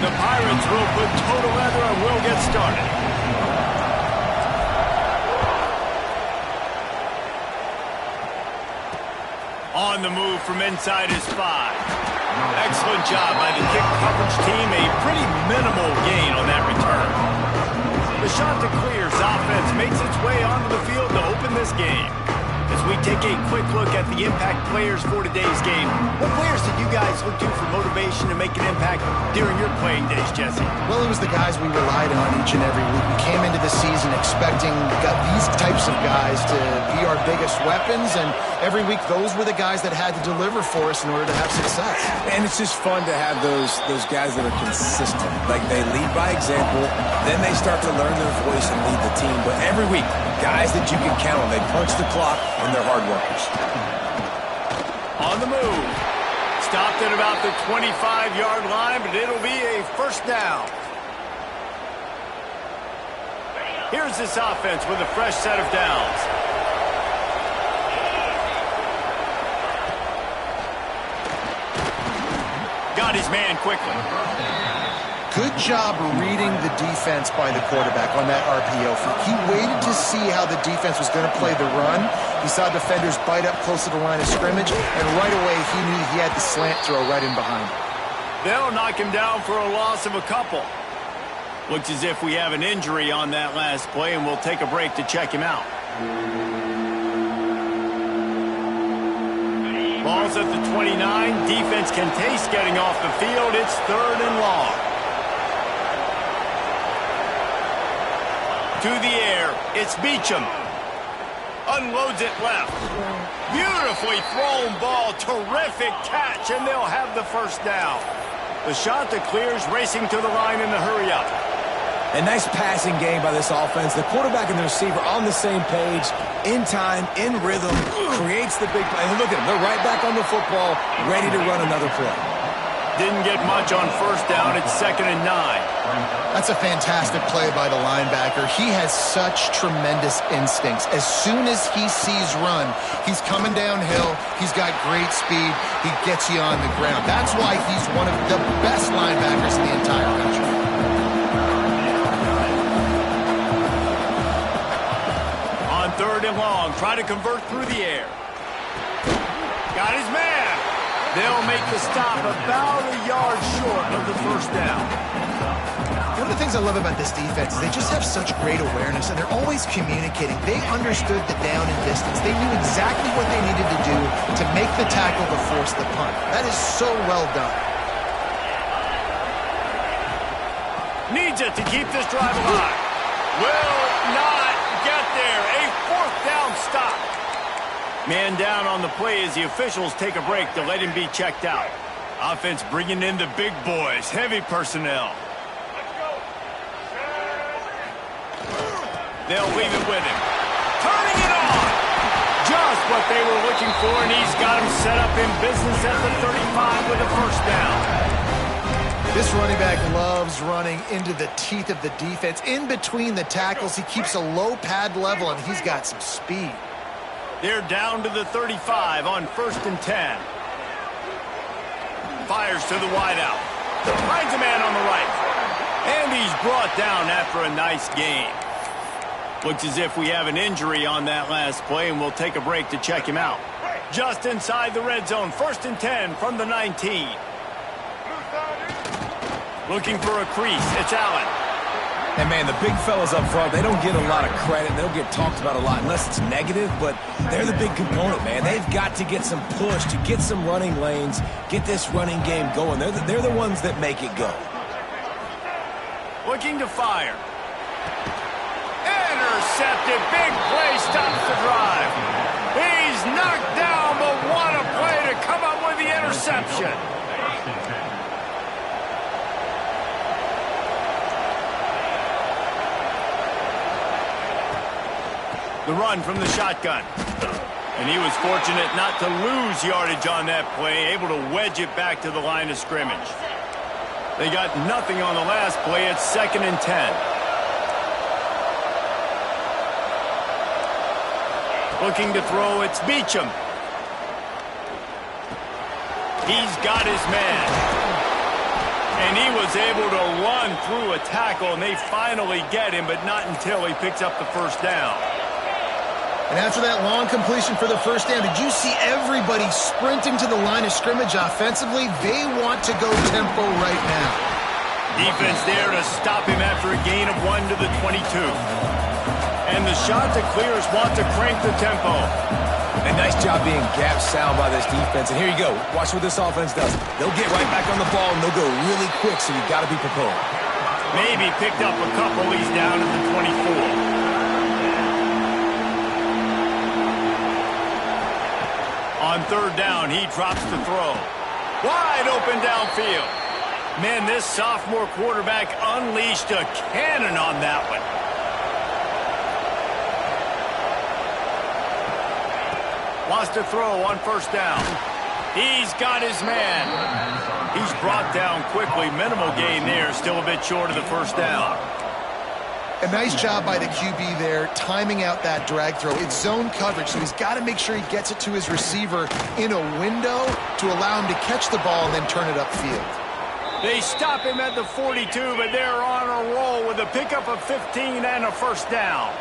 The Pirates will put total leather and will get started. On the move from inside his 5. Excellent job by the kick coverage team. A pretty minimal gain on that return. The Chanticleer's offense makes its way onto the field to open this game. As we take a quick look at the impact players for today's game, what players did you guys look to for motivation to make an impact during your playing days, Jesse? Well, it was the guys we relied on each and every week. We came into the season expecting these types of guys to be our biggest weapons, and every week those were the guys that had to deliver for us in order to have success. And it's just fun to have those guys that are consistent. Like, they lead by example, then they start to learn their voice and lead the team. But every week, guys that you can count on, they punch the clock, and they're hard workers. On the move. Stopped at about the 25-yard line, but it'll be a first down. Here's this offense with a fresh set of downs. Got his man quickly. Good job reading the defense by the quarterback on that RPO. He waited to see how the defense was going to play the run. He saw defenders bite up close to the line of scrimmage, and right away he knew he had the slant throw right in behind. They'll knock him down for a loss of a couple. Looks as if we have an injury on that last play, and we'll take a break to check him out. Ball's at the 29. Defense can taste getting off the field. It's 3rd and long. To the air, it's Beachum. Unloads it left. Beautifully thrown ball, terrific catch, and they'll have the first down. The Chanticleers racing to the line in the hurry-up. A nice passing game by this offense. The quarterback and the receiver on the same page, in time, in rhythm, creates the big play. And look at them, they're right back on the football, ready to run another play. Didn't get much on first down. It's 2nd and 9. That's a fantastic play by the linebacker. He has such tremendous instincts. As soon as he sees run, he's coming downhill. He's got great speed. He gets you on the ground. That's why he's one of the best linebackers in the entire country. On 3rd and long, try to convert through the air. Got his man. They'll make the stop about a yard short of the first down. One of the things I love about this defense is they just have such great awareness, and they're always communicating. They understood the down and distance. They knew exactly what they needed to do to make the tackle to force the punt. That is so well done. Needs it to keep this drive alive. Will not get there. A 4th down stop. Man down on the play as the officials take a break to let him be checked out. Offense bringing in the big boys, heavy personnel. They'll leave it with him. Turning it on. Just what they were looking for, and he's got him set up in business at the 35 with a first down. This running back loves running into the teeth of the defense. In between the tackles, he keeps a low pad level, and he's got some speed. They're down to the 35 on 1st and 10. Fires to the wideout. Finds a man on the right. And he's brought down after a nice gain. Looks as if we have an injury on that last play, and we'll take a break to check him out. Just inside the red zone, 1st and 10 from the 19. Looking for a crease. It's Allen. And, man, the big fellas up front, they don't get a lot of credit. They don't get talked about a lot unless it's negative, but they're the big component, man. They've got to get some push to get some running lanes, get this running game going. They're the ones that make it go. Looking to fire. Intercepted. Big play stops the drive. He's knocked down, but what a play to come up with the interception. The run from the shotgun. And he was fortunate not to lose yardage on that play, able to wedge it back to the line of scrimmage. They got nothing on the last play. It's 2nd and 10. Looking to throw, it's Beachum. He's got his man. And he was was able to run through a tackle, and they finally get him, but not until he picks up the first down. And after that long completion for the first down, did you see everybody sprinting to the line of scrimmage offensively? They want to go tempo right now. Defense there to stop him after a gain of 1 to the 22. And the shot to clears want to crank the tempo. And nice job being gap sound by this defense. And here you go. Watch what this offense does. They'll get right back on the ball, and they'll go really quick, so you've got to be prepared. Maybe picked up a couple. He's down at the 24. On third down, he drops the throw. Wide open downfield. Man, this sophomore quarterback unleashed a cannon on that one. Wants to throw on first down. He's got his man. He's brought down quickly. Minimal gain there. Still a bit short of the first down. A nice job by the QB there, timing out that drag throw. It's zone coverage, so he's got to make sure he gets it to his receiver in a window to allow him to catch the ball and then turn it upfield. They stop him at the 42, but they're on a roll with a pickup of 15 and a first down.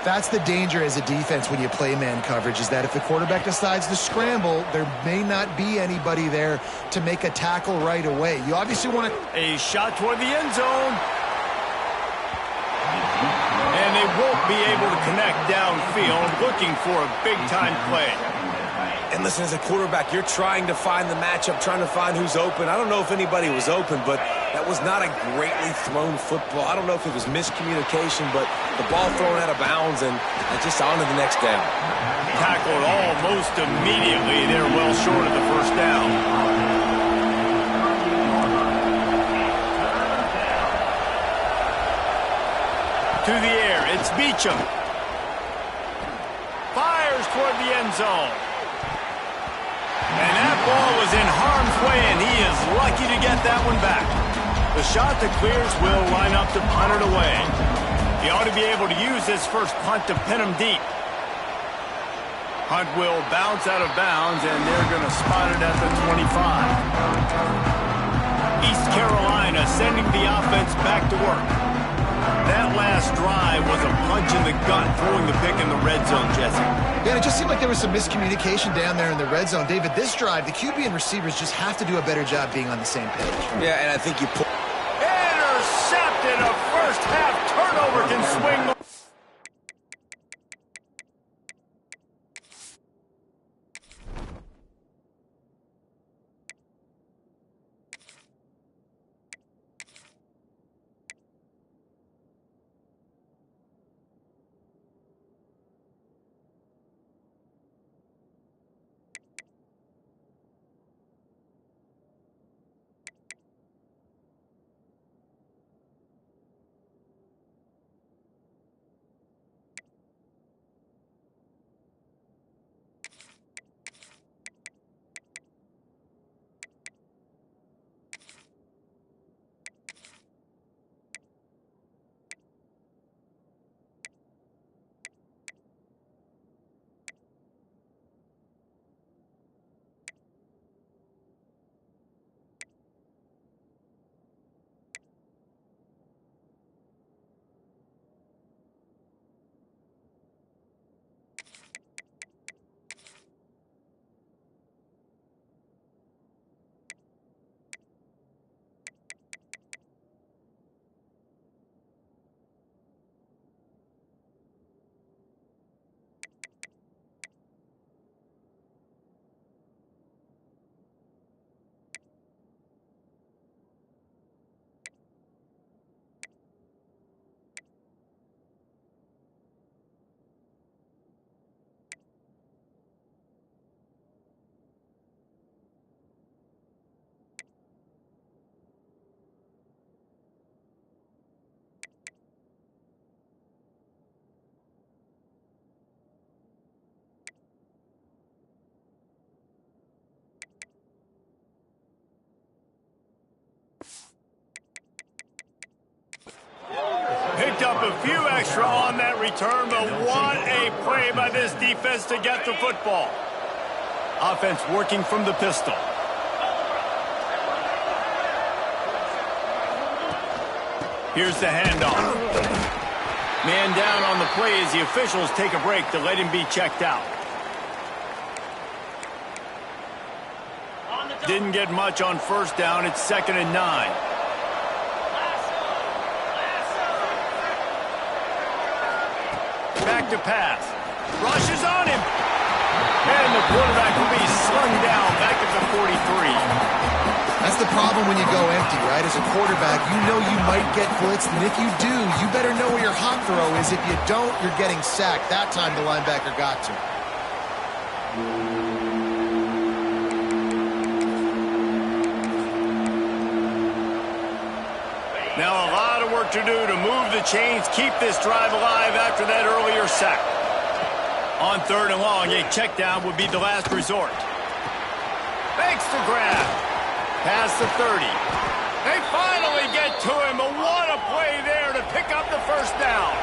That's the danger as a defense when you play man coverage, is that if the quarterback decides to scramble, there may not be anybody there to make a tackle right away. You obviously want to... A shot toward the end zone. And they won't be able to connect downfield, looking for a big-time play. And listen, as a quarterback, you're trying to find the matchup, trying to find who's open. I don't know if anybody was open, but that was not a greatly thrown football. I don't know if it was miscommunication, but the ball thrown out of bounds and just on to the next down. Tackled almost immediately. They're well short of the first down. To the air, it's Beacham. Fires toward the end zone. And that ball was in harm's way, and he is lucky to get that one back. The shot that clears will line up to punt it away. He ought to be able to use his first punt to pin him deep. Hunt will bounce out of bounds, and they're going to spot it at the 25. East Carolina sending the offense back to work. That last drive was a punch in the gut, throwing the pick in the red zone, Jesse. Yeah, it just seemed like there was some miscommunication down there in the red zone. David, this drive, the QB and receivers just have to do a better job being on the same page. Yeah, and I think you put... Intercepted! A first-half turnover can swing the... Picked up a few extra on that return, but what a play by this defense to get the football. Offense working from the pistol. Here's the handoff. Man down on the play as the officials take a break to let him be checked out. Didn't get much on first down. It's 2nd and 9. Back to pass. Rushes on him. And the quarterback will be slung down back at the 43. That's the problem when you go empty, right? As a quarterback, you know you might get blitzed, and if you do, you better know where your hot throw is. If you don't, you're getting sacked. That time the linebacker got to. Now a lot of work to do to move the chains, keep this drive alive after that earlier sack. On 3rd and long, a check down would be the last resort. Makes the grab. Past the 30. They finally get to him, but what a play there to pick up the first down.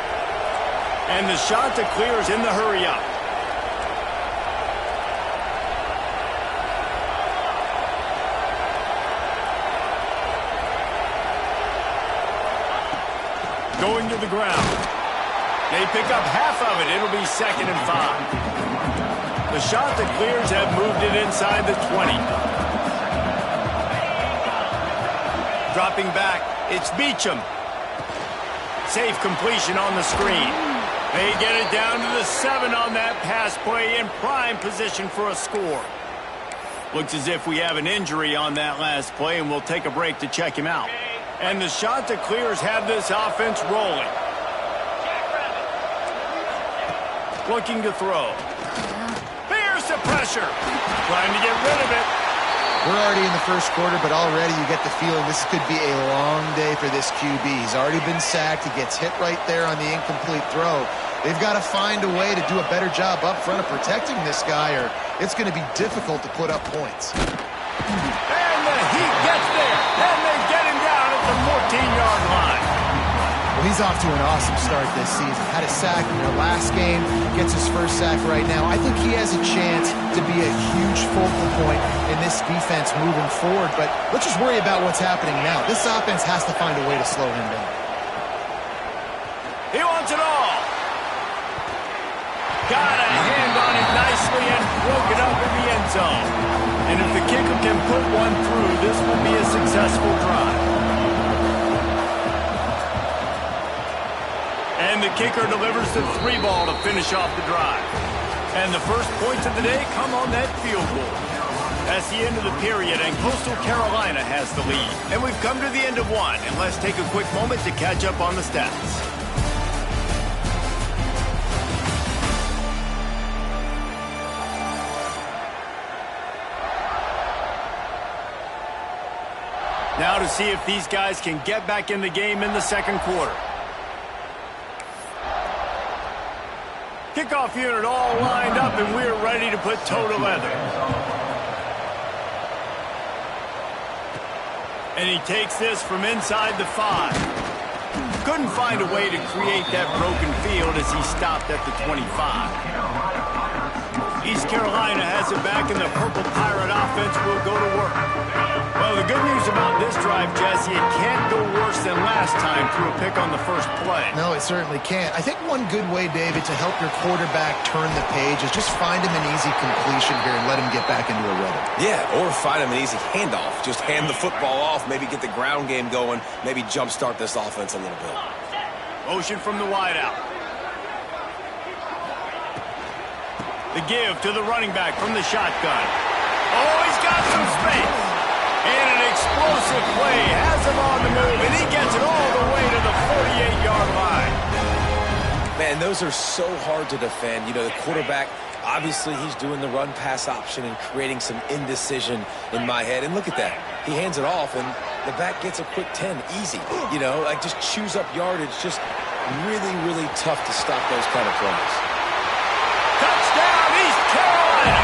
And the shot to clear is in the hurry up. Going to the ground. They pick up half of it. It'll be 2nd and 5. The shot that clears have moved it inside the 20. Dropping back, it's Beacham. Safe completion on the screen. They get it down to the 7 on that pass play in prime position for a score. Looks as if we have an injury on that last play, and we'll take a break to check him out. And the shot that clears have this offense rolling. Looking to throw. There's the pressure. Trying to get rid of it. We're already in the first quarter, but already you get the feeling this could be a long day for this QB. He's already been sacked. He gets hit right there on the incomplete throw. They've got to find a way to do a better job up front of protecting this guy, or it's going to be difficult to put up points. And the Heat gets there, and they get him down at the 14-yard line. Well, he's off to an awesome start this season. Had a sack in their last game, gets his first sack right now. I think he has a chance to be a huge focal point in this defense moving forward, but let's just worry about what's happening now. This offense has to find a way to slow him down. He wants it all. Got a hand on it nicely and broke it up in the end zone. And if the kicker can put one through, this will be a successful drive. And the kicker delivers the 3 ball to finish off the drive. And the first points of the day come on that field goal. That's the end of the period, and Coastal Carolina has the lead. And we've come to the end of one, and let's take a quick moment to catch up on the stats. Now to see if these guys can get back in the game in the second quarter. Kickoff unit all lined up, and we're ready to put toe to leather. And he takes this from inside the 5. Couldn't find a way to create that broken field as he stopped at the 25. East Carolina has it back, and the Purple Pirate offense will go to work. Well, the good news about this drive, Jesse, it can't go worse than last time through a pick on the first play. No, it certainly can't. I think one good way, David, to help your quarterback turn the page is just find him an easy completion here and let him get back into a rhythm. Yeah, or find him an easy handoff. Just hand the football off, maybe get the ground game going, maybe jumpstart this offense a little bit. Motion from the wideout. The give to the running back from the shotgun. Oh, he's got some space. And an explosive play has him on the move, and he gets it all the way to the 48-yard line. Man, those are so hard to defend. You know, the quarterback, obviously he's doing the run-pass option and creating some indecision in my head. And look at that. He hands it off, and the back gets a quick 10. Easy. You know, like just chews up yardage. Just really, really tough to stop those kind of plays. Touchdown, East Carolina.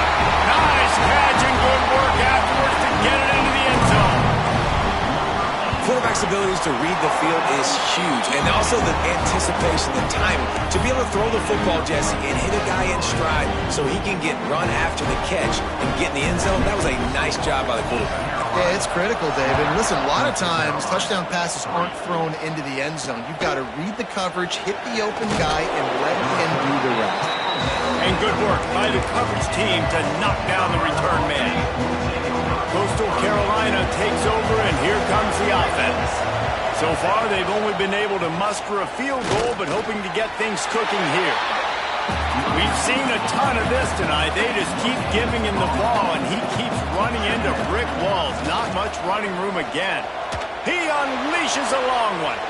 Nice catch and good work afterwards to get it into the end zone. Quarterback quarterback's abilities to read the field is huge, and also the anticipation, the timing. To be able to throw the football, Jesse, and hit a guy in stride so he can get run after the catch and get in the end zone, that was a nice job by the quarterback. Yeah, it's critical, David. Listen, a lot of times, touchdown passes aren't thrown into the end zone. You've got to read the coverage, hit the open guy, and let him do the rest. And good work by the coverage team to knock down the return man. Coastal Carolina takes over, and here comes the offense. So far, they've only been able to muster a field goal, but hoping to get things cooking here. We've seen a ton of this tonight. They just keep giving him the ball, and he keeps running into brick walls. Not much running room again. He unleashes a long one.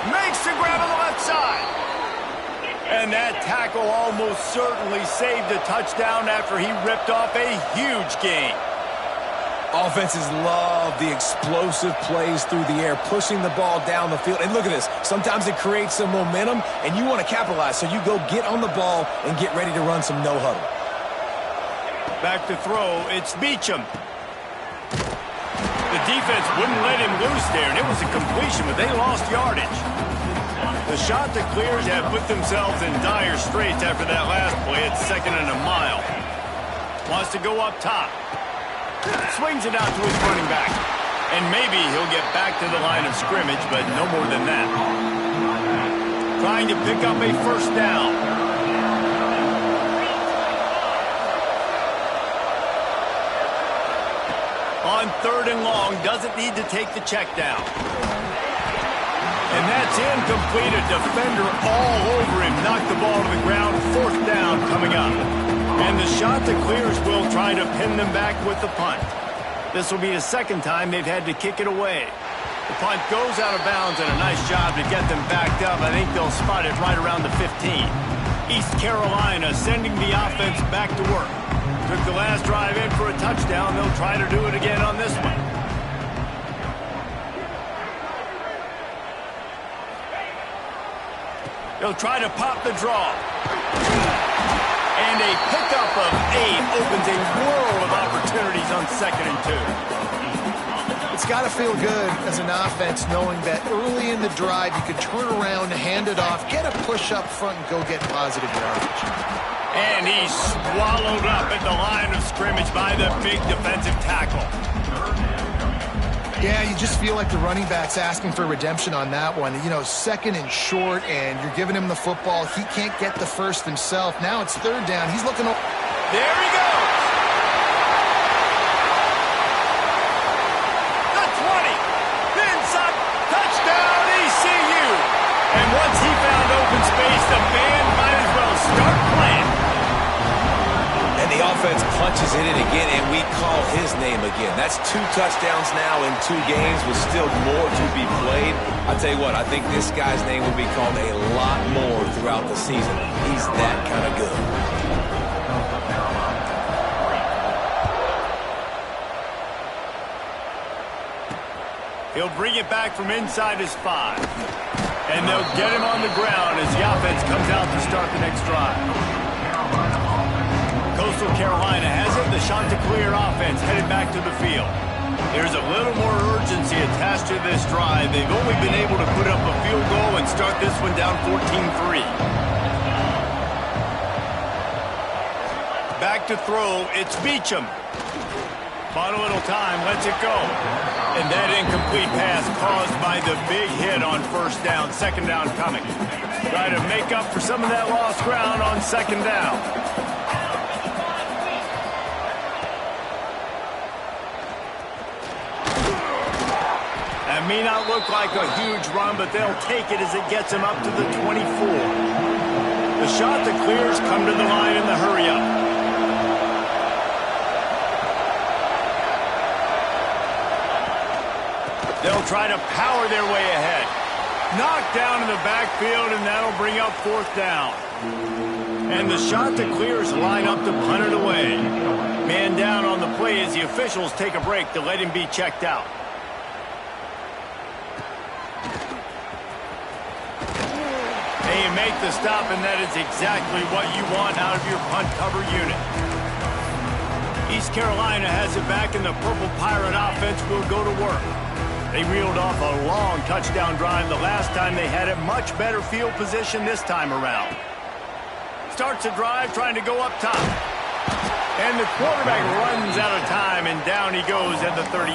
Makes the grab on the left side. And that tackle almost certainly saved a touchdown after he ripped off a huge gain. Offenses love the explosive plays through the air, pushing the ball down the field. And look at this. Sometimes it creates some momentum, and you want to capitalize. So you go get on the ball and get ready to run some no-huddle. Back to throw. It's Beacham. The defense wouldn't let him loose there, and it was a completion, but they lost yardage. The shot that clears have put themselves in dire straits after that last play. It's 2nd and a mile. Wants to go up top. Swings it out to his running back. And maybe he'll get back to the line of scrimmage, but no more than that. Trying to pick up a first down. On 3rd and long, doesn't need to take the check down. And that's incomplete. A defender all over him. Knocked the ball to the ground. 4th down coming up. And the shot that clears will try to pin them back with the punt. This will be the 2nd time they've had to kick it away. The punt goes out of bounds, and a nice job to get them backed up. I think they'll spot it right around the 15. East Carolina sending the offense back to work. Took the last drive in for a touchdown. They'll try to do it again on this one. They'll try to pop the draw. And a pickup of 8 opens a world of opportunities on 2nd and 2. It's got to feel good as an offense knowing that early in the drive you can turn around, hand it off, get a push up front, and go get positive yardage. And he's swallowed up at the line of scrimmage by the big defensive tackle. Yeah, you just feel like the running back's asking for redemption on that one. You know, 2nd and short, and you're giving him the football. He can't get the first himself. Now it's 3rd down. He's looking over. There he goes. The 20. The inside. Touchdown, ECU. And once he found open space, the band might as well start playing. And the offense punches it in again, and we call his name again. That's 2 touchdowns now in 2 games with still more to be played. I'll tell you what, I think this guy's name will be called a lot more throughout the season. He's that kind of good. He'll bring it back from inside his 5. And they'll get him on the ground as the offense comes out to start the next drive. Coastal Carolina has it. The Chanticleer offense headed back to the field. There's a little more urgency attached to this drive. They've only been able to put up a field goal and start this one down 14-3. Back to throw. It's Beacham. Bought a little time. Lets it go. And that incomplete pass caused by the big hit on 1st down. 2nd down coming. Try to make up for some of that lost ground on 2nd down. That may not look like a huge run, but they'll take it as it gets them up to the 24. The shot that clears come to the line in the hurry-up. They'll try to power their way ahead. Knocked down in the backfield, and that'll bring up 4th down. And the shot that clears line up to punt it away. Man down on the play as the officials take a break to let him be checked out. And you make the stop, and that is exactly what you want out of your punt cover unit. East Carolina has it back, and the Purple Pirate offense will go to work. They reeled off a long touchdown drive the last time. They had a much better field position this time around. Starts a drive trying to go up top. And the quarterback runs out of time, and down he goes at the 38.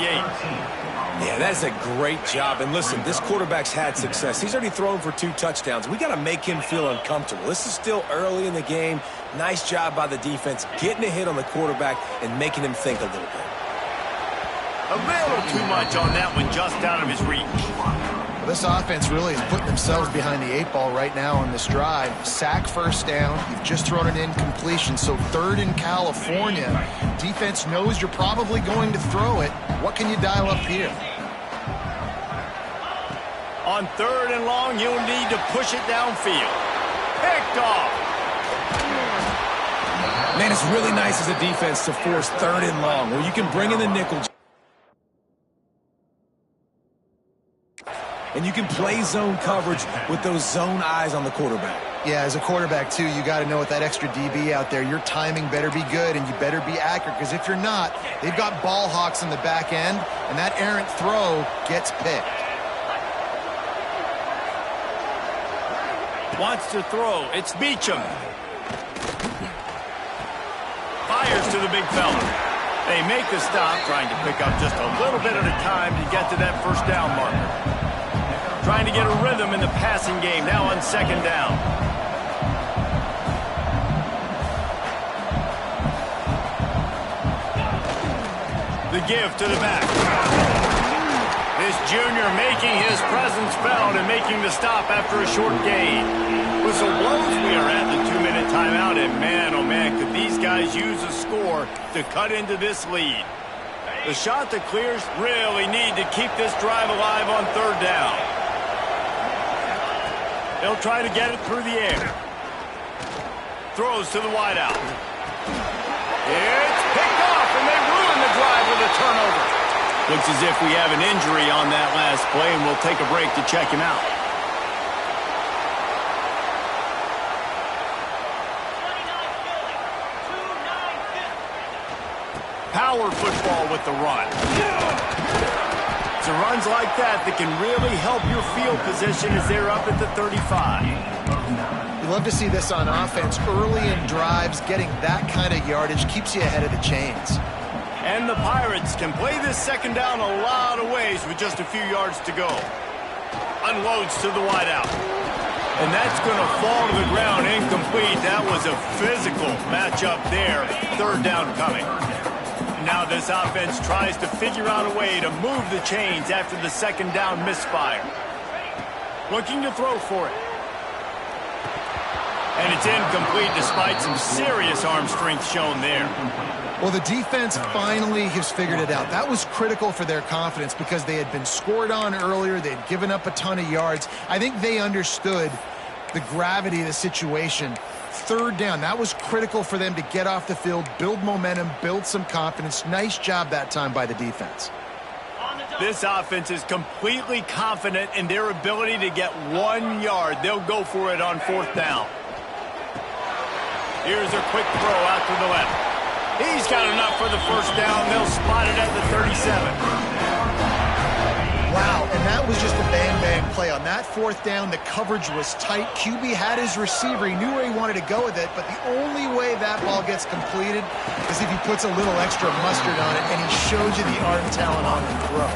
Yeah, that's a great job. And listen, this quarterback's had success. He's already thrown for 2 touchdowns. We got to make him feel uncomfortable. This is still early in the game. Nice job by the defense, getting a hit on the quarterback and making him think a little bit. A little too much on that one, just out of his reach. Well, this offense really is putting themselves behind the 8 ball right now on this drive. Sack first down. You've just thrown an incompletion, so 3rd in California. Defense knows you're probably going to throw it. What can you dial up here? On 3rd and long, you'll need to push it downfield. Picked off. Man, it's really nice as a defense to force 3rd and long, where you can bring in the nickel. And you can play zone coverage with those zone eyes on the quarterback. Yeah, as a quarterback, too, you got to know with that extra DB out there, your timing better be good and you better be accurate, because if you're not, they've got ball hawks in the back end, and that errant throw gets picked. Wants to throw. It's Beacham. Fires to the big fella. They make the stop, trying to pick up just a little bit at a time to get to that first down marker. Trying to get a rhythm in the passing game, now on 2nd down. The give to the back. This junior making his presence felt and making the stop after a short gain. Whistle blows, we are at the 2-minute timeout, and man, oh man, could these guys use a score to cut into this lead. The shot that clears really need to keep this drive alive on 3rd down. They'll try to get it through the air. Throws to the wideout. It's picked off, and they ruin the drive with a turnover. Looks as if we have an injury on that last play, and we'll take a break to check him out. Power football with the run. It's runs like that can really help your field position as they're up at the 35. You love to see this on offense. Early in drives, getting that kind of yardage keeps you ahead of the chains. And the Pirates can play this 2nd down a lot of ways with just a few yards to go. Unloads to the wideout. And that's going to fall to the ground incomplete. That was a physical matchup there. 3rd down coming. Now this offense tries to figure out a way to move the chains after the 2nd down misfire. Looking to throw for it. And it's incomplete despite some serious arm strength shown there. Well, the defense finally has figured it out. That was critical for their confidence because they had been scored on earlier. They had given up a ton of yards. I think they understood the gravity of the situation. 3rd down, that was critical for them to get off the field, build momentum, build some confidence. Nice job that time by the defense. This offense is completely confident in their ability to get 1 yard. They'll go for it on 4th down. Here's a quick throw out to the left. He's got enough for the 1st down. They'll spot it at the 37. Wow, and that was just a bang-bang play. On that 4th down, the coverage was tight. QB had his receiver. He knew where he wanted to go with it, but the only way that ball gets completed is if he puts a little extra mustard on it, and he shows you the art and talent on the throw.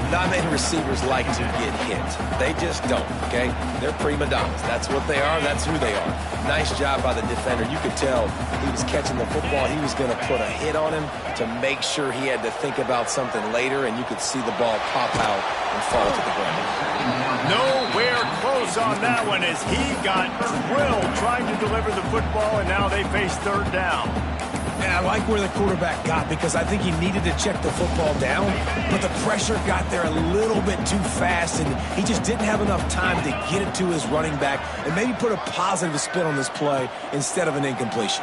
Not many receivers like to get hit. They just don't, okay? They're prima donnas. That's what they are. That's who they are. Nice job by the defender. You could tell he was catching the football. He was going to put a hit on him to make sure he had to think about something later, and you could see the ball pop out and fall to the ground. Nowhere close on that one as he got drilled trying to deliver the football, and now they face 3rd down. And I like where the quarterback got because I think he needed to check the football down, but the pressure got there a little bit too fast, and he just didn't have enough time to get it to his running back and maybe put a positive spin on this play instead of an incompletion.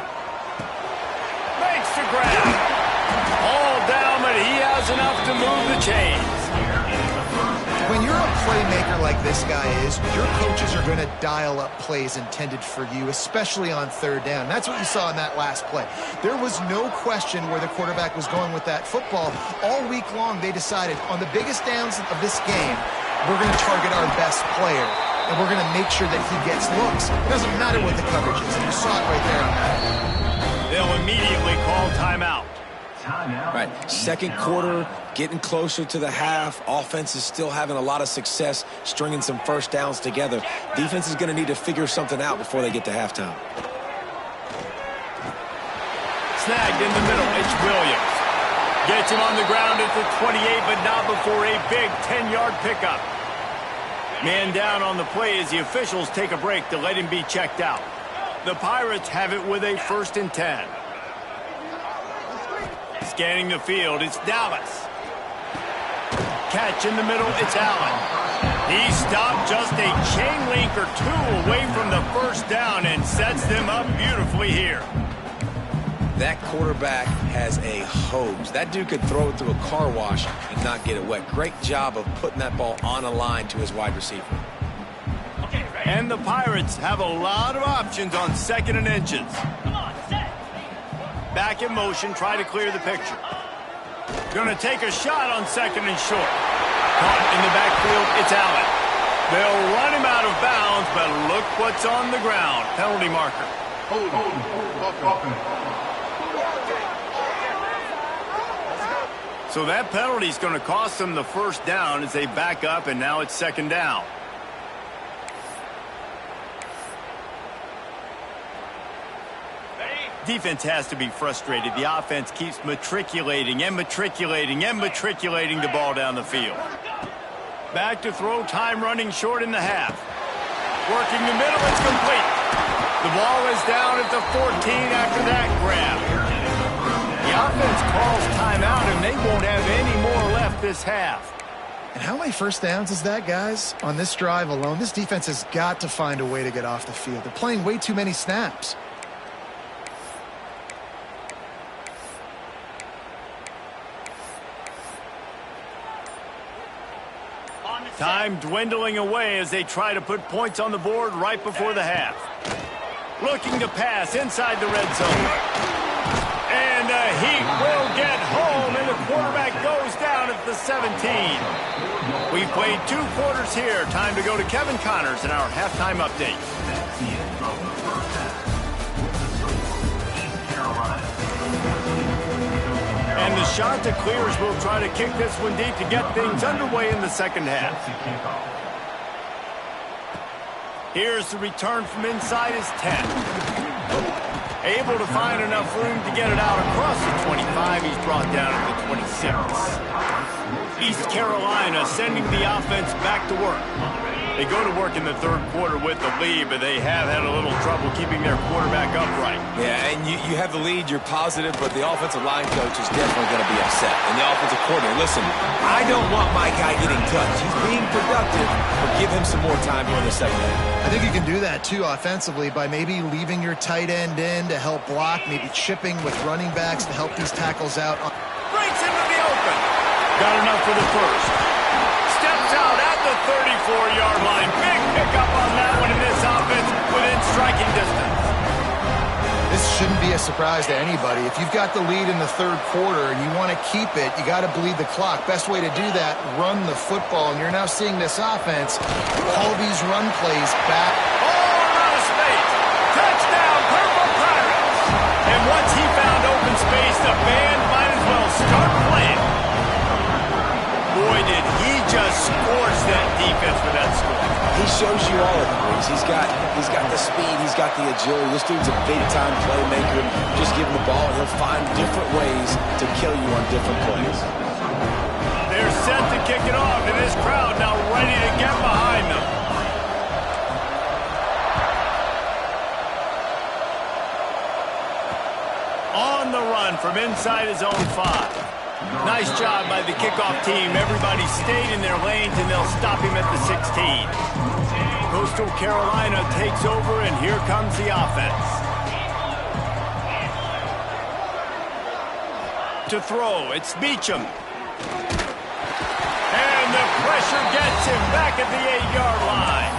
Makes the grab. All down, but he has does enough to move the chains. When you're a playmaker like this guy is, your coaches are going to dial up plays intended for you, especially on third down. That's what you saw in that last play. There was no question where the quarterback was going with that football. All week long, they decided on the biggest downs of this game, we're going to target our best player, and we're going to make sure that he gets looks. It doesn't matter what the coverage is, and you saw it right there on that. They'll immediately call timeout. Right, second quarter, getting closer to the half. Offense is still having a lot of success stringing some first downs together. Defense is going to need to figure something out before they get to halftime. Snagged in the middle, it's Williams. Gets him on the ground at the 28, but not before a big 10-yard pickup. Man down on the play as the officials take a break to let him be checked out. The Pirates have it with a 1st and 10. Scanning the field, it's Dallas. Catch in the middle, it's Allen. He stopped just a chain link or two away from the first down and sets them up beautifully here. That quarterback has a hose. That dude could throw it through a car wash and not get it wet. Great job of putting that ball on a line to his wide receiver. And the Pirates have a lot of options on 2nd and inches. Back in motion, try to clear the picture. Going to take a shot on 2nd and short. Caught in the backfield, it's Allen. They'll run him out of bounds, but look what's on the ground. Penalty marker. So that penalty is going to cost them the first down as they back up, and now it's 2nd down. Defense has to be frustrated. The offense keeps matriculating and matriculating and matriculating the ball down the field. Back to throw, time running short in the half. Working the middle, it's complete. The ball is down at the 14 after that grab. The offense calls timeout, and they won't have any more left this half. And how many first downs is that, guys? On this drive alone, this defense has got to find a way to get off the field. They're playing way too many snaps. Time dwindling away as they try to put points on the board right before the half. Looking to pass inside the red zone. And he will get home, and the quarterback goes down at the 17. We've played 2 quarters here. Time to go to Kevin Connors in our halftime update. And the shot to clears will try to kick this one deep to get things underway in the 2nd half. Here's the return from inside his 10. Able to find enough room to get it out across the 25. He's brought down at the 26. East Carolina sending the offense back to work. They go to work in the 3rd quarter with the lead, but they have had a little trouble keeping their quarterback upright. Yeah, and you have the lead, you're positive, but the offensive line coach is definitely going to be upset. And the offensive coordinator, listen, I don't want my guy getting touched. He's being productive, but give him some more time here in the 2nd half. I think you can do that, too, offensively, by maybe leaving your tight end in to help block, maybe chipping with running backs to help these tackles out. Breaks into the open. Got enough for the first. Steps out at the 34-yard line. Big pickup on that one in this offense within striking distance. This shouldn't be a surprise to anybody. If you've got the lead in the 3rd quarter and you want to keep it, you got to bleed the clock. Best way to do that, run the football. And you're now seeing this offense call these run plays back. Oh, out of space. Touchdown, Purple Pirates. And once he found open space, the band might as well start playing. Boy, did he just scorch that defense with that score. He shows you all of it, Breeze. He's got the speed, he's got the agility. This dude's a big-time playmaker. Just give him the ball, and he'll find different ways to kill you on different plays. They're set to kick it off, and this crowd now ready to get behind them. On the run from inside his own 5. Nice job by the kickoff team. Everybody stayed in their lanes, and they'll stop him at the 16. Coastal Carolina takes over, and here comes the offense. To throw, it's Beecham. And the pressure gets him back at the 8-yard line.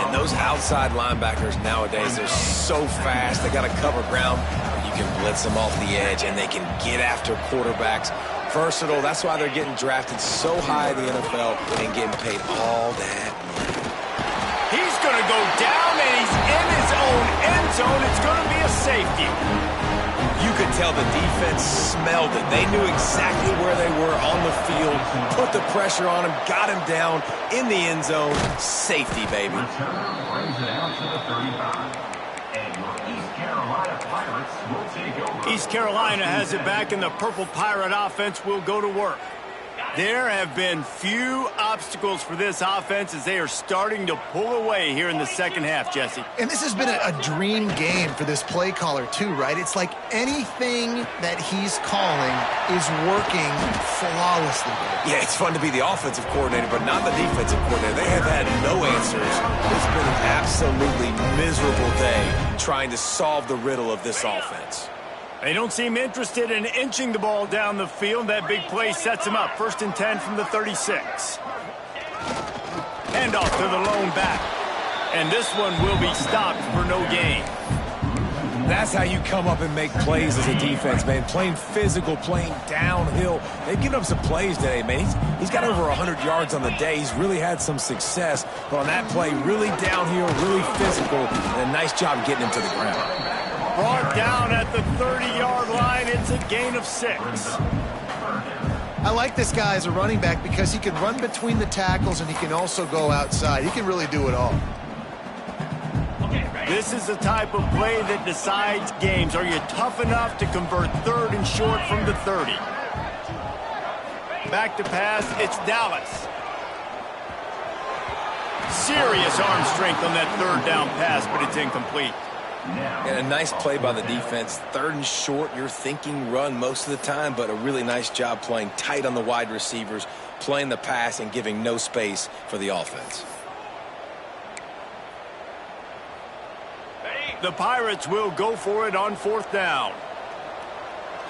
And those outside linebackers nowadays, they're so fast. They got to cover ground. You can blitz them off the edge, and they can get after quarterbacks. Versatile. That's why they're getting drafted so high in the NFL and getting paid all that money. He's going to go down, and he's in his own end zone. It's going to be a safety. You could tell the defense smelled it. They knew exactly where they were on the field, put the pressure on him, got him down in the end zone. Safety, baby. Brings it out to the 35. And your East Carolina Pirates will take over. East Carolina has it back, and the Purple Pirate offense will go to work. There have been few obstacles for this offense as they are starting to pull away here in the second half, Jesse. And this has been a dream game for this play caller, too, right? It's like anything that he's calling is working flawlessly. Yeah, it's fun to be the offensive coordinator, but not the defensive coordinator. They have had no answers. It's been an absolutely miserable day trying to solve the riddle of this offense. They don't seem interested in inching the ball down the field. That big play sets him up. 1st and 10 from the 36. Handoff to the lone back. And this one will be stopped for no gain. That's how you come up and make plays as a defense, man. Playing physical, playing downhill. They've given up some plays today, man. He's got over 100 yards on the day. He's really had some success. But on that play, really downhill, really physical, and a nice job getting him to the ground. Brought down at the 30-yard line. It's a gain of 6. I like this guy as a running back because he can run between the tackles and he can also go outside. He can really do it all. This is the type of play that decides games. Are you tough enough to convert 3rd and short from the 30? Back to pass, it's Dallas. Serious arm strength on that 3rd down pass, but it's incomplete. And a nice play by the defense. 3rd and short, you're thinking run most of the time, but a really nice job playing tight on the wide receivers, playing the pass and giving no space for the offense. The Pirates will go for it on 4th down.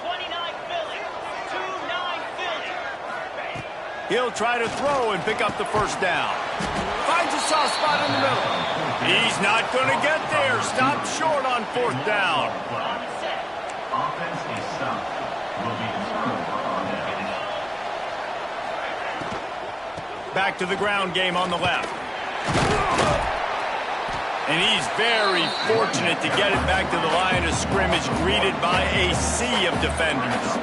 29 Philly. 2-9 Philly. He'll try to throw and pick up the 1st down. Finds a soft spot in the middle. He's not going to get there. Stopped short on 4th down. Offense is stopped. Will be a turnover on that. Back to the ground game on the left. And he's very fortunate to get it back to the line of scrimmage, greeted by a sea of defenders.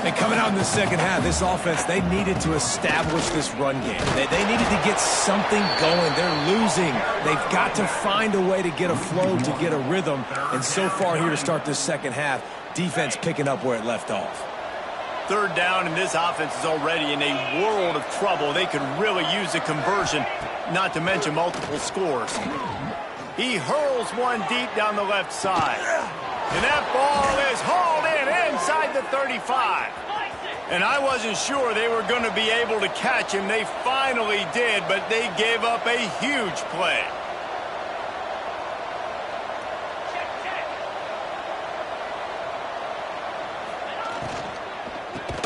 And coming out in the second half, this offense, they needed to establish this run game. They needed to get something going. They're losing. They've got to find a way to get a flow, to get a rhythm. And so far here to start this second half, defense picking up where it left off. 3rd down, and this offense is already in a world of trouble. They could really use a conversion, not to mention multiple scores. He hurls one deep down the left side. And that ball is hauled in inside the 35. And I wasn't sure they were going to be able to catch him. They finally did, but they gave up a huge play.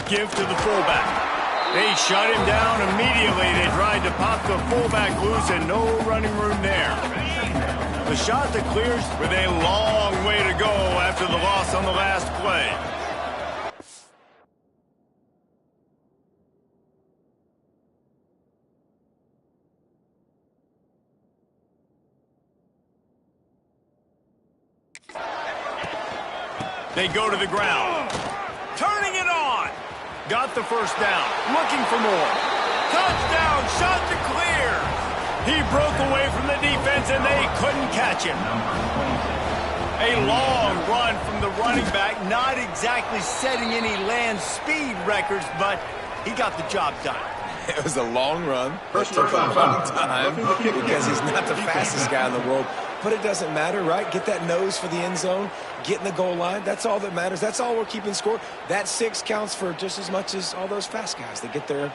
Give to the fullback. They shut him down immediately. They tried to pop the fullback loose and no running room there. The shot that clears with a long way to go after the loss on the last play. They go to the ground. Turning it on. Got the 1st down. Looking for more. Touchdown. Shot to clear. He broke away from the defense, and they couldn't catch him. A long run from the running back, not exactly setting any land speed records, but he got the job done. It was a long run. It took a long time because he's not the fastest guy in the world. But it doesn't matter, right? Get that nose for the end zone, get in the goal line. That's all that matters. That's all we're keeping score. That 6 counts for just as much as all those fast guys that get there.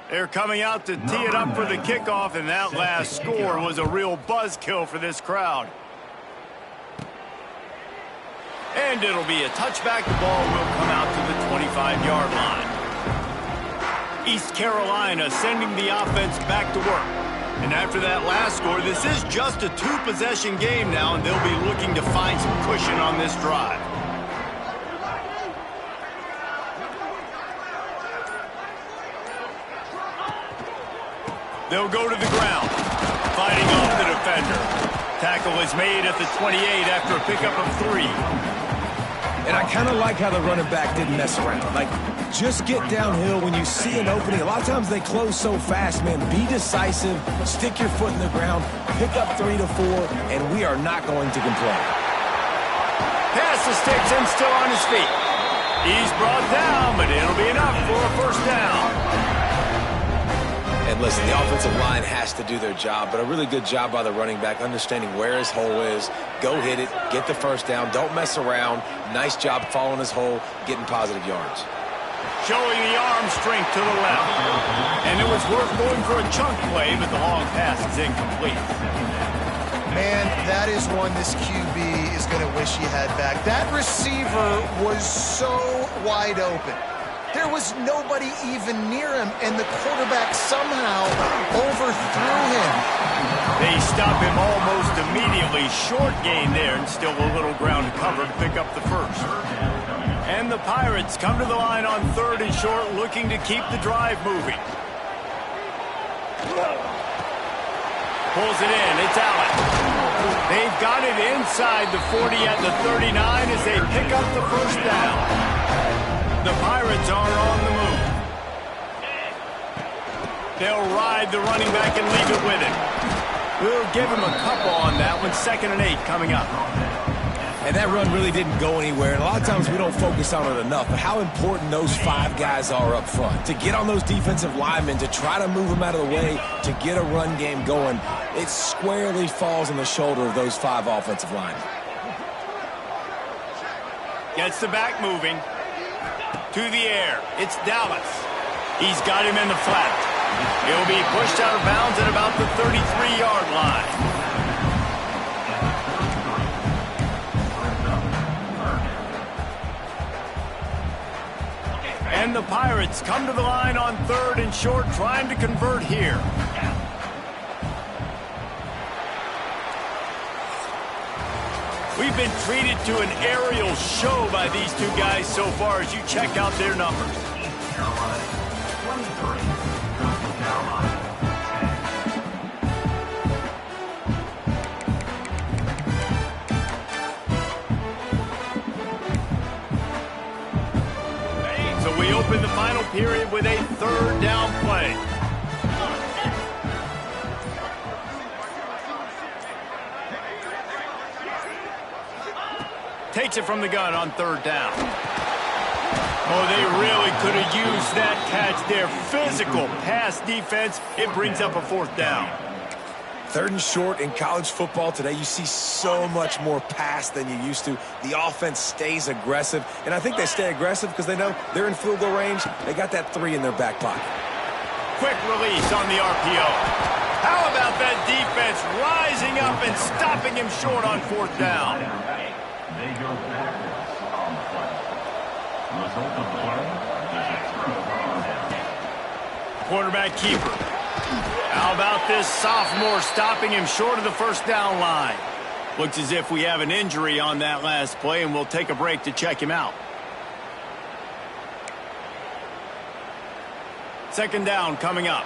They're coming out to tee it up for the kickoff, and that last score was a real buzzkill for this crowd. And it'll be a touchback. The ball will come out to the 25-yard line. East Carolina sending the offense back to work. And after that last score, this is just a two-possession game now, and they'll be looking to find some cushion on this drive. They'll go to the ground, fighting off the defender. Tackle is made at the 28 after a pickup of 3. And I kind of like how the running back didn't mess around. Like, just get downhill when you see an opening. A lot of times they close so fast, man. Be decisive, stick your foot in the ground, pick up 3 to 4, and we are not going to complain. Pass the sticks and still on his feet. He's brought down, but it'll be enough for a first down. And listen, the offensive line has to do their job, but a really good job by the running back understanding where his hole is. Go hit it, get the first down, don't mess around. Nice job following his hole, getting positive yards. Showing the arm strength to the left. And it was worth going for a chunk play, but the long pass is incomplete. Man, that is one this QB is going to wish he had back. That receiver was so wide open. There was nobody even near him, and the quarterback somehow overthrew him. They stop him almost immediately. Short gain there, and still a little ground to cover to pick up the first. And the Pirates come to the line on 3rd and short, looking to keep the drive moving. Pulls it in. It's Allen. They've got it inside the 40 at the 39 as they pick up the first down. The Pirates are on the move. They'll ride the running back and leave it with him. We'll give him a couple on that one. 2nd and 8 coming up. And that run really didn't go anywhere. And a lot of times we don't focus on it enough, but how important those 5 guys are up front. To get on those defensive linemen, to try to move them out of the way, to get a run game going, it squarely falls on the shoulder of those 5 offensive linemen. Gets the back moving. To the air. It's Dallas. He's got him in the flat. He'll be pushed out of bounds at about the 33-yard line. And the Pirates come to the line on 3rd and short, trying to convert here. We've been treated to an aerial show by these two guys so far as you check out their numbers. East Carolina, 23. North Carolina, 10. So we open the final period with a 3rd down play. Takes it from the gun on 3rd down. Oh, they really could have used that catch there. Physical pass defense. It brings up a 4th down. 3rd and short in college football today, you see so much more pass than you used to. The offense stays aggressive, and I think they stay aggressive because they know they're in field goal range. They got that 3 in their back pocket. Quick release on the RPO. How about that defense rising up and stopping him short on 4th down? they go backwards on the play. Result of the play is a third down. Quarterback keeper. How about this sophomore stopping him short of the first down line? Looks as if we have an injury on that last play, and we'll take a break to check him out. 2nd down coming up.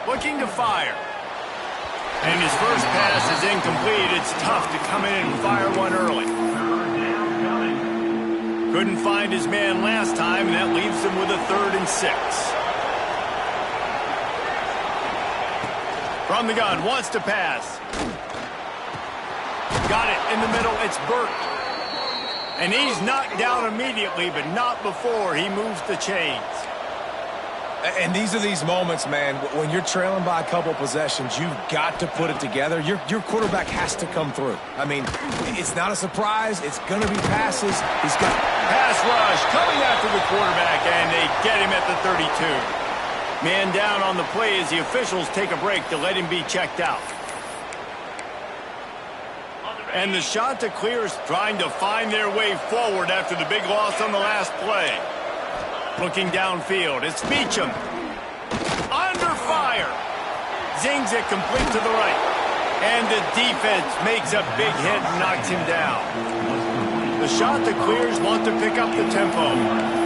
Looking to fire. And his first pass is incomplete. It's tough to come in and fire one early. Couldn't find his man last time, and that leaves him with a 3rd and 6. From the gun, wants to pass. Got it in the middle. It's Burt. And he's knocked down immediately, but not before he moves the chains. And these are these moments, man, when you're trailing by a couple possessions, you've got to put it together. Your quarterback has to come through. I mean, it's not a surprise. It's going to be passes. He's got pass rush coming after the quarterback, and they get him at the 32. Man down on the play as the officials take a break to let him be checked out. And the shot to clear is trying to find their way forward after the big loss on the last play. Looking downfield, it's Beacham. Under fire. Zings it complete to the right. And the defense makes a big hit and knocks him down. The shot to clears want to pick up the tempo.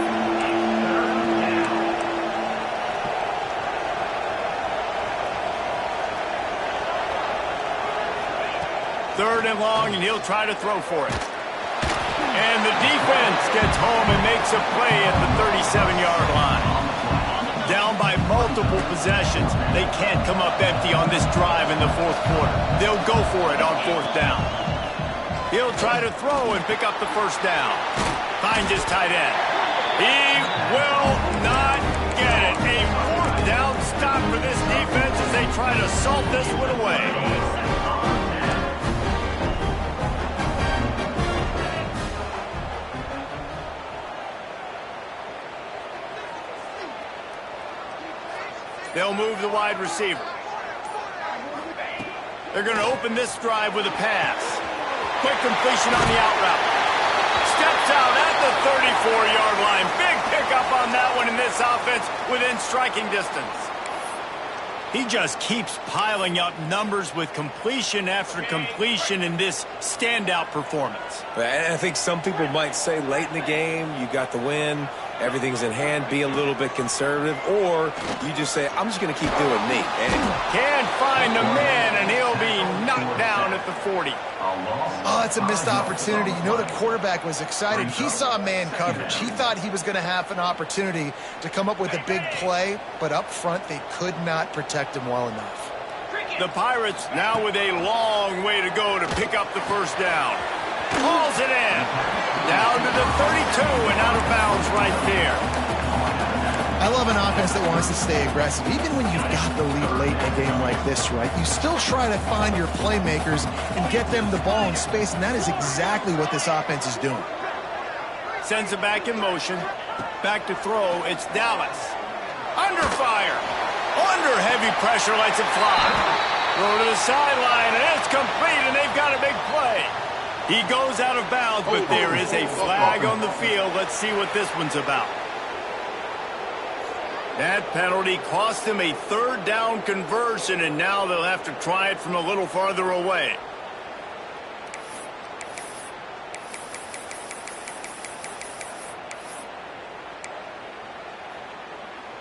Third and long, and he'll try to throw for it. And the defense gets home and makes a play at the 37-yard line. Down by multiple possessions, they can't come up empty on this drive in the fourth quarter. They'll go for it on fourth down. He'll try to throw and pick up the first down. Finds his tight end. He will not get it. A fourth down stop for this defense as they try to salt this one away. They'll move the wide receiver. They're going to open this drive with a pass. Quick completion on the out route. Steps out at the 34-yard line. Big pickup on that one in this offense within striking distance. He just keeps piling up numbers with completion after completion in this standout performance. I think some people might say late in the game, you got the win, everything's in hand, be a little bit conservative, or you just say, I'm just going to keep doing me. And can't find the man, and he'll be knocked down at the 40. Oh, it's a missed opportunity. You know, the quarterback was excited. He saw man coverage. He thought he was going to have an opportunity to come up with a big play, but up front, they could not protect him well enough. The Pirates now with a long way to go to pick up the first down. Hauls it in. Down to the 32 and out of bounds right there. I love an offense that wants to stay aggressive. Even when you've got the lead late in a game like this, right, you still try to find your playmakers and get them the ball in space, and that is exactly what this offense is doing. Sends it back in motion. Back to throw. It's Dallas. Under fire. Under heavy pressure, lets it fly. Throw to the sideline, and it's complete, and they've got a big play. He goes out of bounds, but there is a flag on the field. Let's see what this one's about. That penalty cost him a third down conversion, and now they'll have to try it from a little farther away.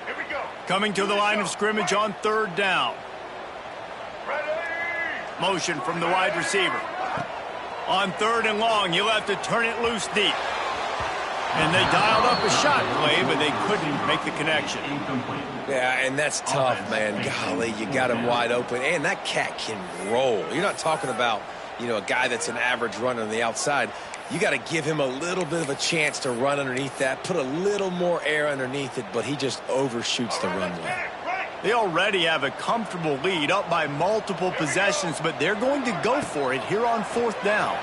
Here we go. Coming to the line of scrimmage on third down. Motion from the wide receiver. On third and long, you'll have to turn it loose deep. And they dialed up a shot play, but they couldn't make the connection. yeah, and that's tough, man. Golly, you got him wide open. And that cat can roll. You're not talking about, you know, a guy that's an average runner on the outside. You got to give him a little bit of a chance to run underneath that, put a little more air underneath it, but he just overshoots the runway. They already have a comfortable lead, up by multiple possessions, but they're going to go for it here on fourth down.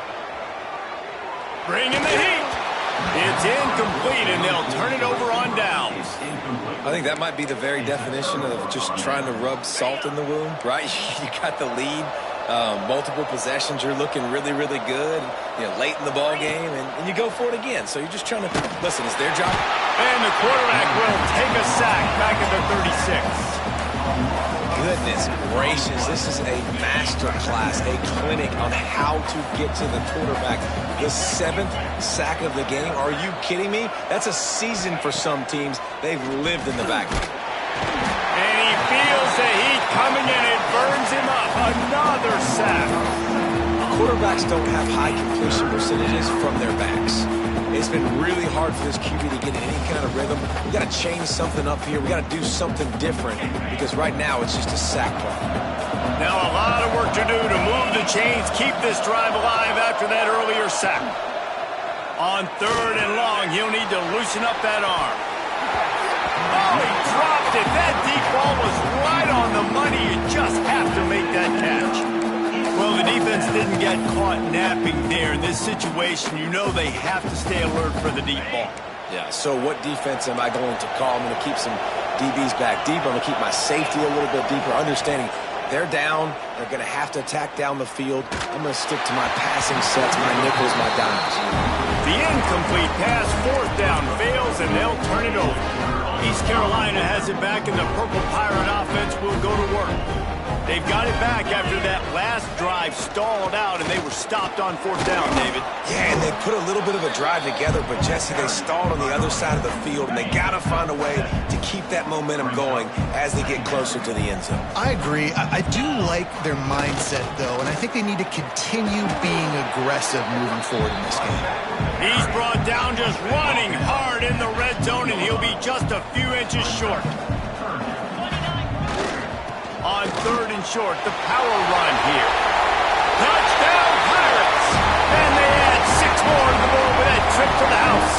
Bring in the heat. It's incomplete, and they'll turn it over on downs. I think that might be the very definition of just trying to rub salt in the wound, right? You got the lead, multiple possessions, you're looking really, really good, you know, late in the ball game, and you go for it again. So you're just trying to, listen, it's their job. And the quarterback will take a sack back at the 36. Goodness gracious, this is a master class, a clinic on how to get to the quarterback. The 7th sack of the game. Are you kidding me? That's a season for some teams. They've lived in the backfield. And he feels the heat coming in. It burns him up. Another sack. Quarterbacks don't have high completion percentages from their backs. It's been really hard for this QB to get in any kind of rhythm. We got to change something up here. We got to do something different because right now it's just a sack problem. Now a lot of work to do to move the chains, keep this drive alive after that earlier sack. On third and long, he'll need to loosen up that arm. Oh, he dropped it just have to make that catch. Well, the defense didn't get caught napping there. In this situation, you know they have to stay alert for the deep ball. Yeah, so what defense am I going to call? I'm going to keep some DBs back deeper. I'm going to keep my safety a little bit deeper, understanding they're down. They're going to have to attack down the field. I'm going to stick to my passing sets, my nickels, my dimes. The incomplete pass, fourth down, fails, and they'll turn it over. East Carolina has it back, and the Purple Pirate offense will go to work. They've got it back after that last drive stalled out, and they were stopped on fourth down, David. Yeah, and they put a little bit of a drive together, but, Jesse, they stalled on the other side of the field, and they got to find a way to keep that momentum going as they get closer to the end zone. I agree. I do like their mindset, though, and I think they need to continue being aggressive moving forward in this game. He's brought down just running hard in the red zone, and he'll be just a few inches short. On third and short, the power run here. Touchdown, Pirates! And they add 6 more to the board with that trip to the house.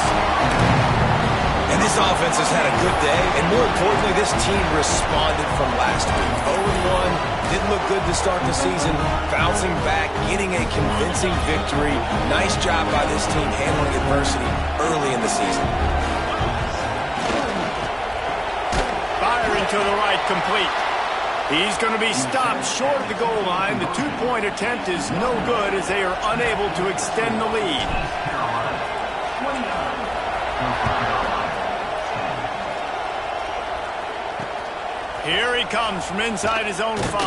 And this offense has had a good day, and more importantly, this team responded from last week. 0-1, didn't look good to start the season, bouncing back, getting a convincing victory. Nice job by this team handling adversity early in the season. Firing to the right, complete. He's going to be stopped short of the goal line. The 2-point attempt is no good as they are unable to extend the lead. Here he comes from inside his own 5.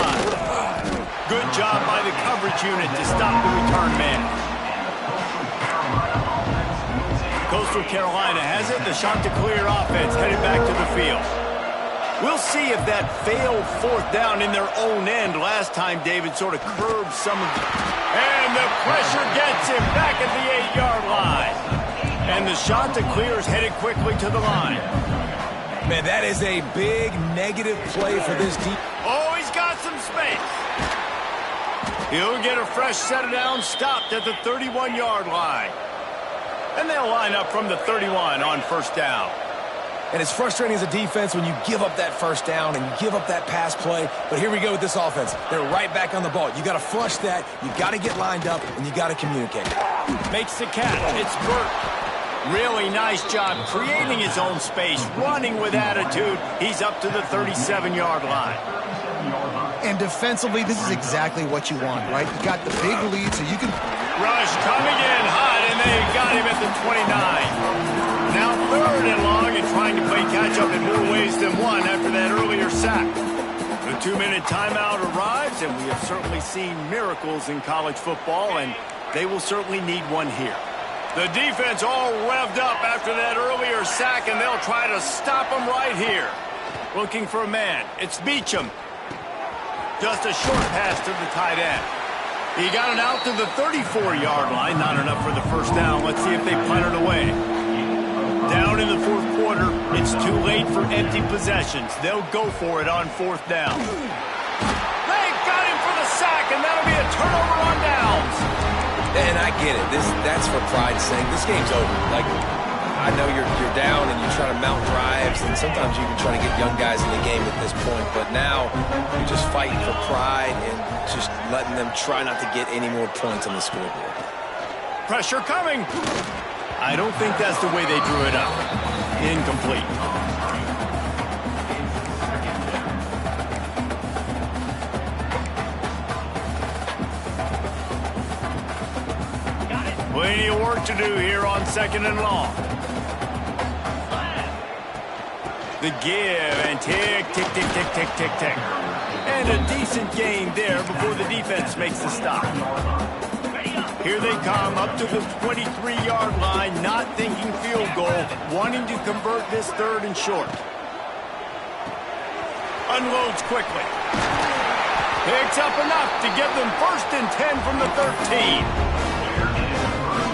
Good job by the coverage unit to stop the return man. Coastal Carolina has it. The Chanticleer offense headed back to the field. We'll see if that failed fourth down in their own end last time, David, sort of curbed some of the... And the pressure gets him back at the 8-yard line. And the Chanticleers headed quickly to the line. Man, that is a big negative play for this deep. Oh, he's got some space. He'll get a fresh set of downs, stopped at the 31-yard line. And they'll line up from the 31 on first down. And it's frustrating as a defense when you give up that first down and you give up that pass play. But here we go with this offense. They're right back on the ball. You got to flush that. You got to get lined up, and you got to communicate. Makes the catch. It's Burt. Really nice job creating his own space, running with attitude. He's up to the 37-yard line. And defensively, this is exactly what you want, right? You got the big lead, so you can... Rush coming in hot, and they got him at the 29. Now third and long and trying to play catch-up in more ways than one after that earlier sack. The 2-minute timeout arrives, and we have certainly seen miracles in college football, and they will certainly need one here. The defense all revved up after that earlier sack, and they'll try to stop him right here. Looking for a man. It's Beacham. Just a short pass to the tight end. He got it out to the 34-yard line. Not enough for the first down. Let's see if they punt it away. Down in the fourth quarter, it's too late for empty possessions. They'll go for it on fourth down. They got him for the sack, and that'll be a turnover on downs. And I get it. That's for pride's sake. This game's over. Like, I know you're down and you're trying to mount drives, and sometimes you can try to get young guys in the game at this point. But now you're just fighting for pride and just letting them try not to get any more points on the scoreboard. Pressure coming. I don't think that's the way they drew it up. Incomplete. Plenty of work to do here on second and long. The give and tick, tick, tick, tick, tick, tick, tick. And a decent gain there before the defense makes the stop. Here they come up to the 23-yard line, not thinking field goal, wanting to convert this third and short. Unloads quickly. Picks up enough to give them first and 10 from the 13.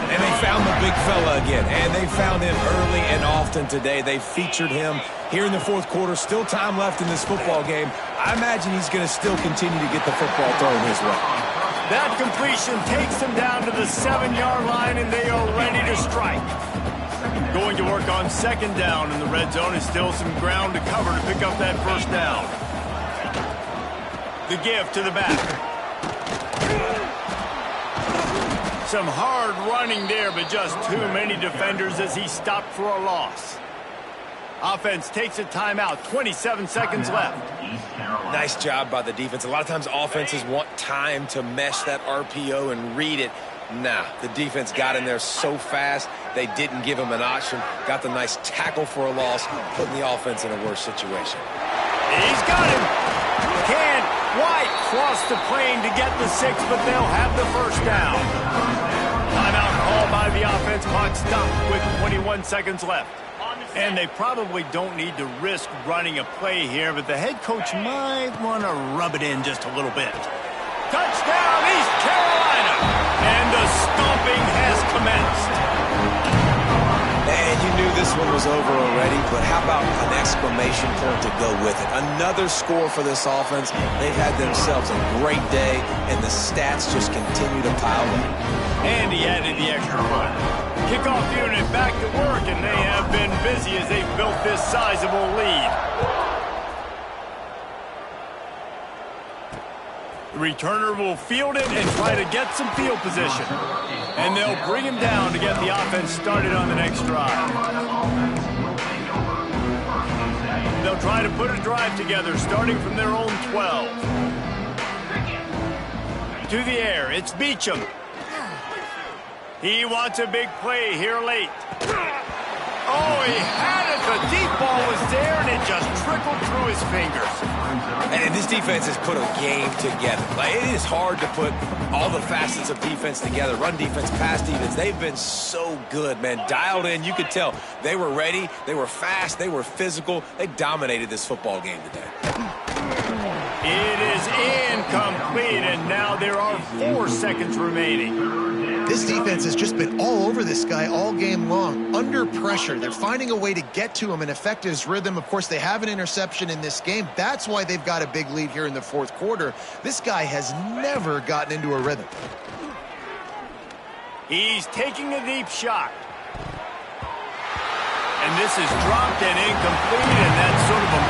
And they found the big fella again, and they found him early and often today. They featured him here in the fourth quarter. Still time left in this football game. I imagine he's going to still continue to get the football thrown his way. That completion takes them down to the 7-yard line, and they are ready to strike. Going to work on second down in the red zone is still some ground to cover to pick up that first down. The give to the back. Some hard running there, but just too many defenders as he stopped for a loss. Offense takes a timeout, 27 seconds left. Nice job by the defense. A lot of times offenses want time to mesh that RPO and read it. Nah, the defense got in there so fast, they didn't give him an option. Got the nice tackle for a loss, putting the offense in a worse situation. He's got him. Can White cross the plane to get the 6, but they'll have the first down. Timeout called by the offense. Clock stopped with 21 seconds left. And they probably don't need to risk running a play here, but the head coach might want to rub it in just a little bit. Touchdown, East Carolina! And the stomping has commenced. And you knew this one was over already, but how about an exclamation point to go with it? Another score for this offense. They've had themselves a great day, and the stats just continue to pile up. And he added the extra point. Kickoff unit back to work, and they have been busy as they've built this sizable lead. The returner will field it and try to get some field position. And they'll bring him down to get the offense started on the next drive. They'll try to put a drive together starting from their own 12. To the air, it's Beacham. He wants a big play here late. Oh, he had it. The deep ball was there, and it just trickled through his fingers. And this defense has put a game together. Like, it is hard to put all the facets of defense together. Run defense, pass defense. They've been so good, man. Dialed in. You could tell they were ready. They were fast. They were physical. They dominated this football game today. It is incomplete, and now there are 4 seconds remaining. This defense has just been all over this guy all game long. Under pressure, they're finding a way to get to him and affect his rhythm. Of course, they have an interception in this game. That's why they've got a big lead here in the fourth quarter. This guy has never gotten into a rhythm. He's taking a deep shot. And this is dropped and incomplete, and that's sort of a